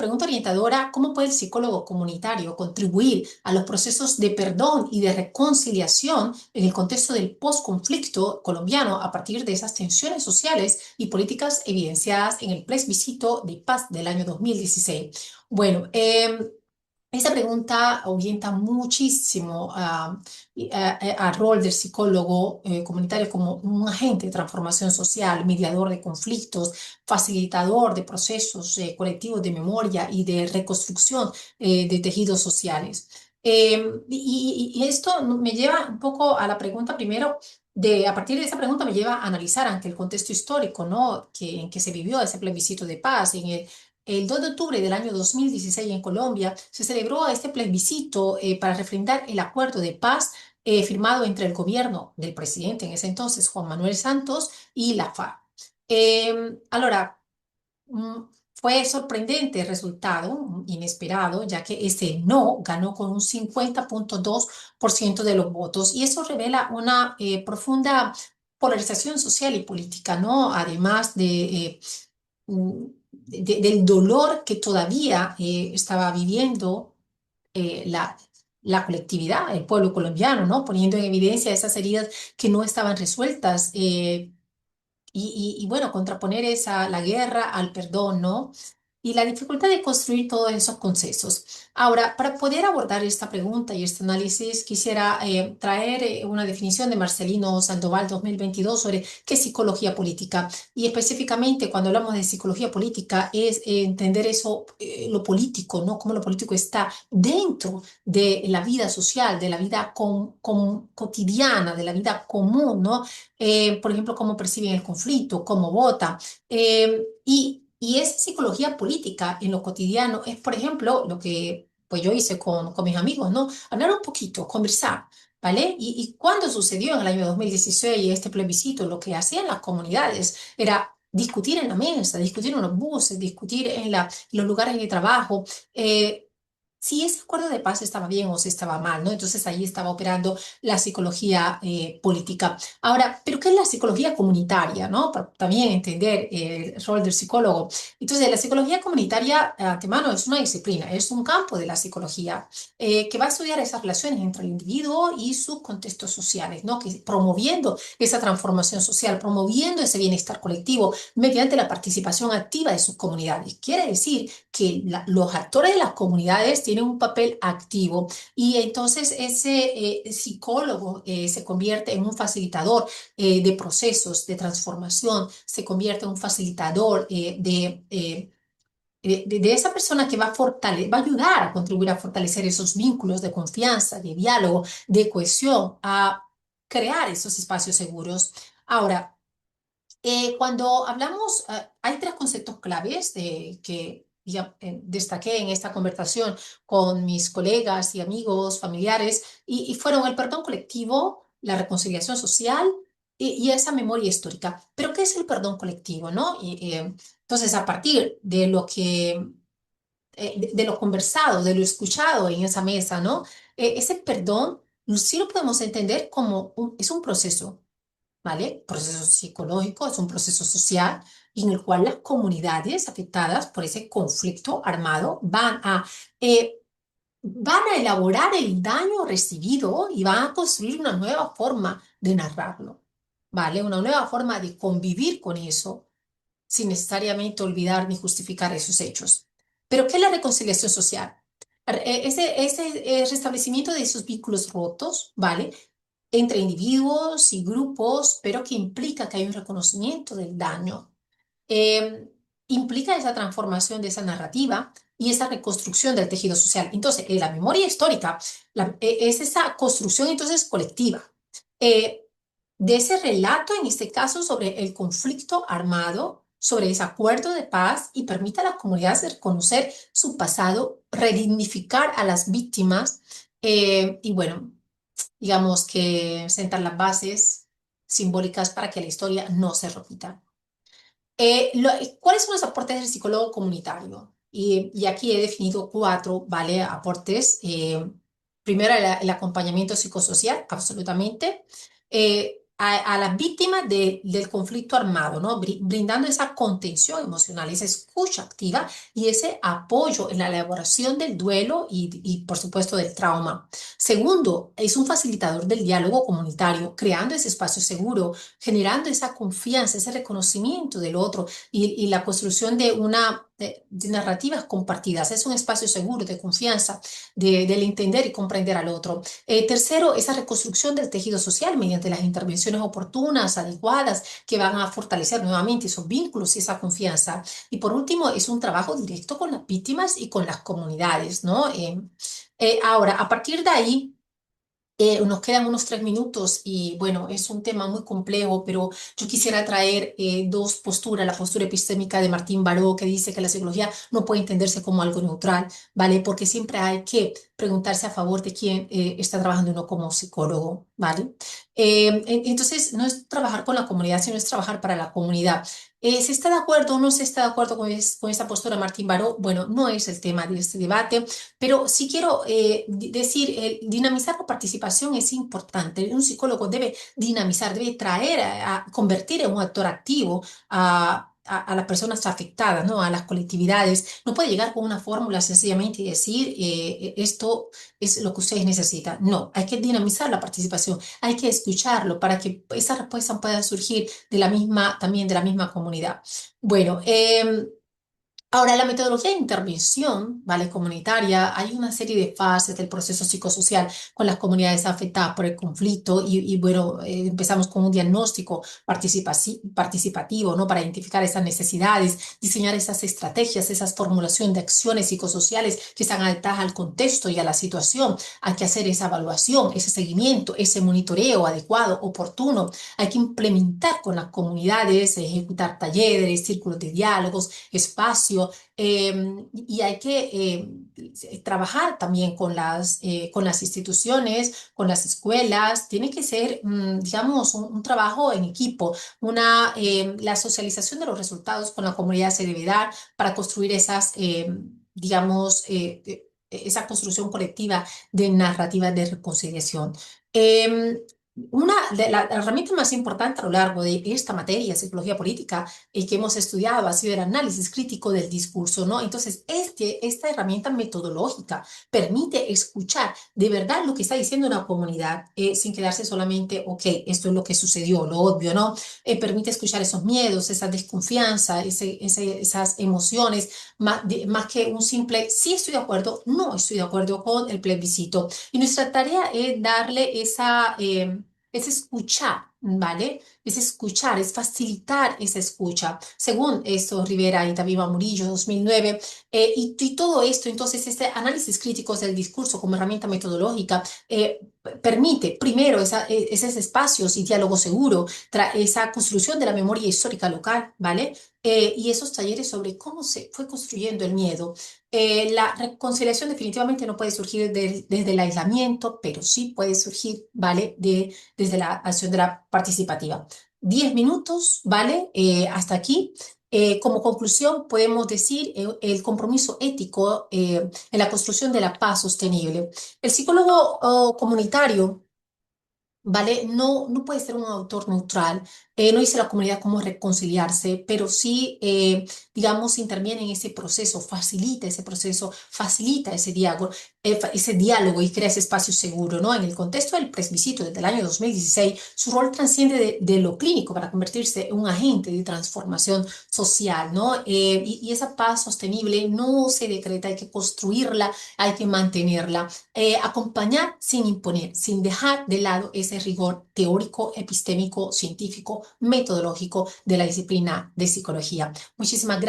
pregunta orientadora, ¿cómo puede el psicólogo comunitario contribuir a los procesos de perdón y de reconciliación en el contexto del posconflicto colombiano a partir de esas tensiones sociales y políticas evidenciadas en el plebiscito de paz del año 2016? Bueno, esta pregunta orienta muchísimo al rol del psicólogo comunitario como un agente de transformación social, mediador de conflictos, facilitador de procesos colectivos de memoria y de reconstrucción de tejidos sociales. Y esto me lleva un poco a la pregunta primero. A partir de esa pregunta me lleva a analizar ante el contexto histórico, ¿no? En que se vivió ese plebiscito de paz, el 2 de octubre del año 2016 en Colombia se celebró este plebiscito para refrendar el acuerdo de paz firmado entre el gobierno del presidente en ese entonces, Juan Manuel Santos, y la FARC. Allora, mm, fue sorprendente el resultado, inesperado, ya que este no ganó con un 50,2% de los votos y eso revela una profunda polarización social y política, ¿no? Además del dolor que todavía estaba viviendo la colectividad, el pueblo colombiano, ¿no? Poniendo en evidencia esas heridas que no estaban resueltas. Y bueno, contraponer la guerra al perdón, ¿no? Y la dificultad de construir todos esos consensos. Ahora, para poder abordar esta pregunta y este análisis, quisiera traer una definición de Marcelino Sandoval 2022 sobre qué es psicología política. Y específicamente, cuando hablamos de psicología política, es entender eso, lo político, ¿no? Cómo lo político está dentro de la vida social, de la vida cotidiana, de la vida común, ¿no? Por ejemplo, cómo perciben el conflicto, cómo votan. Y esa psicología política en lo cotidiano es, por ejemplo, lo que pues yo hice con mis amigos, ¿no? Hablar un poquito, conversar, ¿vale? Y cuando sucedió en el año 2016 este plebiscito, lo que hacían las comunidades era discutir en la mesa, discutir en los buses, discutir en los lugares de trabajo. Si ese acuerdo de paz estaba bien o si estaba mal, ¿no? Entonces ahí estaba operando la psicología política. Ahora, ¿pero qué es la psicología comunitaria, no? Para también entender el rol del psicólogo. Entonces, la psicología comunitaria, de antemano, es una disciplina, es un campo de la psicología que va a estudiar esas relaciones entre el individuo y sus contextos sociales, ¿no? Que promoviendo esa transformación social, promoviendo ese bienestar colectivo mediante la participación activa de sus comunidades. Quiere decir que los actores de las comunidades tienen un papel activo y entonces ese psicólogo se convierte en un facilitador de procesos de transformación, se convierte en un facilitador de esa persona que va a ayudar a contribuir a fortalecer esos vínculos de confianza, de diálogo, de cohesión, a crear esos espacios seguros. Ahora, cuando hablamos, hay tres conceptos claves que ya destaqué en esta conversación con mis colegas y amigos, familiares, y fueron el perdón colectivo, la reconciliación social y esa memoria histórica. Pero, ¿qué es el perdón colectivo, no? Entonces, a partir de de lo conversado, de lo escuchado en esa mesa, ¿no? Ese perdón sí lo podemos entender como es un proceso. ¿Vale? Proceso psicológico, es un proceso social en el cual las comunidades afectadas por ese conflicto armado eh, van a elaborar el daño recibido y van a construir una nueva forma de narrarlo, ¿vale? Una nueva forma de convivir con eso sin necesariamente olvidar ni justificar esos hechos. Pero, ¿qué es la reconciliación social? Ese restablecimiento de esos vínculos rotos, ¿vale? Entre individuos y grupos, pero que implica que hay un reconocimiento del daño. Eh, Implica esa transformación de esa narrativa y esa reconstrucción del tejido social. Entonces, la memoria histórica es esa construcción entonces colectiva eh, de ese relato, en este caso, sobre el conflicto armado, sobre ese acuerdo de paz y permite a las comunidades reconocer su pasado, redignificar a las víctimas y bueno, digamos que sentar las bases simbólicas para que la historia no se repita. ¿Cuáles son los aportes del psicólogo comunitario? Y aquí he definido cuatro, ¿vale? Aportes. Primero, el acompañamiento psicosocial, absolutamente. a las víctimas del conflicto armado, ¿no? Brindando esa contención emocional, esa escucha activa y ese apoyo en la elaboración del duelo y, por supuesto, del trauma. Segundo, es un facilitador del diálogo comunitario, creando ese espacio seguro, generando esa confianza, ese reconocimiento del otro y la construcción de narrativas compartidas. Es un espacio seguro de confianza, del entender y comprender al otro. Tercero, esa reconstrucción del tejido social mediante las intervenciones oportunas, adecuadas, que van a fortalecer nuevamente esos vínculos y esa confianza. Y por último, es un trabajo directo con las víctimas y con las comunidades, ¿no? Ahora, a partir de ahí, nos quedan unos 3 minutos y bueno, es un tema muy complejo, pero yo quisiera traer dos posturas. La postura epistémica de Martín Baró, que dice que la psicología no puede entenderse como algo neutral, ¿vale? Porque siempre hay que preguntarse a favor de quién está trabajando uno como psicólogo, ¿vale? Entonces, no es trabajar con la comunidad, sino es trabajar para la comunidad. ¿Se está de acuerdo o no se está de acuerdo con esta postura Martín Baró? Bueno, no es el tema de este debate. Pero sí quiero decir, dinamizar la participación es importante. Un psicólogo debe dinamizar, debe traer, convertir en un actor activo a las personas afectadas, ¿no? A las colectividades. No puede llegar con una fórmula sencillamente y decir, esto es lo que ustedes necesitan. No, hay que dinamizar la participación, hay que escucharlo para que esa respuesta pueda surgir de la misma, también de la misma comunidad. Bueno, ahora, la metodología de intervención, ¿vale? Comunitaria, hay una serie de fases del proceso psicosocial con las comunidades afectadas por el conflicto bueno, empezamos con un diagnóstico participativo, ¿no? Para identificar esas necesidades, diseñar esas estrategias, esas formulación de acciones psicosociales que están adaptadas al contexto y a la situación. Hay que hacer esa evaluación, ese seguimiento, ese monitoreo adecuado, oportuno. Hay que implementar con las comunidades, ejecutar talleres, círculos de diálogos, espacio y hay que trabajar también con las instituciones, con las escuelas. Tiene que ser, digamos, un trabajo en equipo. La socialización de los resultados con la comunidad se debe dar para construir digamos, esa construcción colectiva de narrativas de reconciliación. Em, una de las herramientas más importantes a lo largo de esta materia, psicología política, que hemos estudiado ha sido el análisis crítico del discurso, ¿no? Entonces, esta herramienta metodológica permite escuchar de verdad lo que está diciendo una comunidad sin quedarse solamente, ok, esto es lo que sucedió, lo obvio, ¿no? Permite escuchar esos miedos, esa desconfianza, esas emociones, más que un simple sí estoy de acuerdo, no estoy de acuerdo con el plebiscito. Y nuestra tarea es darle es escuchar, ¿vale? Es escuchar, es facilitar esa escucha. Según esto, Rivera y Tabiba Murillo, 2009, y todo esto, entonces, este análisis crítico del discurso como herramienta metodológica permite, primero, esos espacios y diálogo seguro, esa construcción de la memoria histórica local, ¿vale? Y esos talleres sobre cómo se fue construyendo el miedo. La reconciliación definitivamente no puede surgir desde el aislamiento, pero sí puede surgir, ¿vale? Desde la acción de la participativa. 10 minutos, ¿vale? Hasta aquí. Como conclusión, podemos decir el compromiso ético en la construcción de la paz sostenible. El psicólogo comunitario, ¿vale? No puede ser un autor neutral, no dice la comunidad cómo reconciliarse, pero sí, digamos, interviene en ese proceso, facilita ese diálogo y crea ese espacio seguro, ¿no? En el contexto del plebiscito desde el año 2016, su rol trasciende de lo clínico para convertirse en un agente de transformación social, ¿no? Y esa paz sostenible no se decreta, hay que construirla, hay que mantenerla. Acompañar sin imponer, sin dejar de lado ese rigor teórico, epistémico, científico, metodológico de la disciplina de psicología. Muchísimas gracias.